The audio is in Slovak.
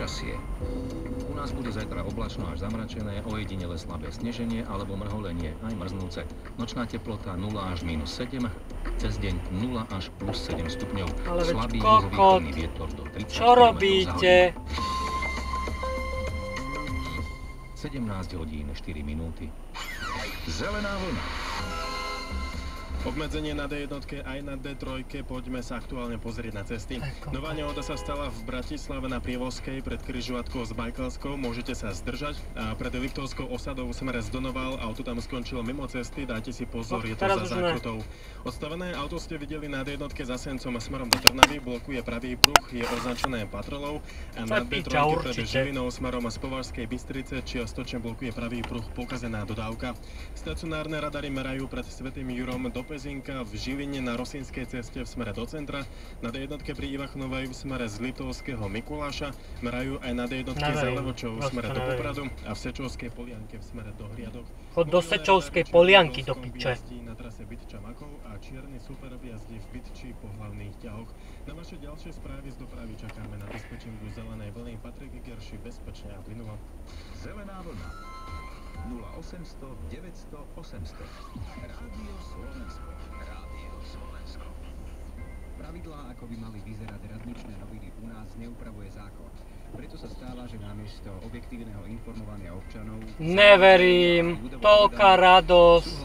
Počasie. U nás bude zajtra oblačno až zamračené, ojedinele slabé sneženie alebo mrholenie, aj mrznúce. Nočná teplota 0 až -7, cez deň 0 až +7 stupňov. Ale veď Slabý kokot, juhovýchodný vietor do 30 čo robíte? 17 hodín 4 minúty. Zelená vlna. Obmedzenie na D1 aj na D3, poďme sa aktuálne pozrieť na cesty. Nová nehoda sa stala v Bratislave na Prievozkej pred križovatkou s Bajkalskou, môžete sa zdržať. A pred Liptovskou osadou v smere z Donoval, auto tam skončilo mimo cesty, dajte si pozor, je to za zákrutou. Odstavené auto ste videli na D1 za Sencom smerom do Trnavy, blokuje pravý pruh, je označené patrolou. A na D3 pred Žilinou smerom z Považskej Bystrice čiastočne blokuje pravý pruh, pokazená dodávka. Stacionárne radary merajú pred Svätým Jurom do Pezinka, v Žiline na Rosinskej ceste v smere do centra, na D1 pri Ivachnovej v smere z Liptovského Mikuláša, merajú aj na D1 za Levočou v smere do Popradu a v Sečovskej Polianke v smere do Hriadok. Chod do Sečovskej Polianky do piče. Na trase Bytča-Makov a čierny superb jazdí v Bytči po hlavných ťahoch. Na vaše ďalšie správy z dopravy čakáme na dispečingu zelenej vlny. Patrik Gerši, bezpečne a plynulo. Zelená vlna. 0800 900 800. Rádio Slovensko. Rádio Slovensko. Pravidlá, ako by mali vyzerať radničné noviny u nás, neupravuje zákon. Preto sa stáva, že namiesto objektívneho informovania občanov... Neverím, toľká radosť.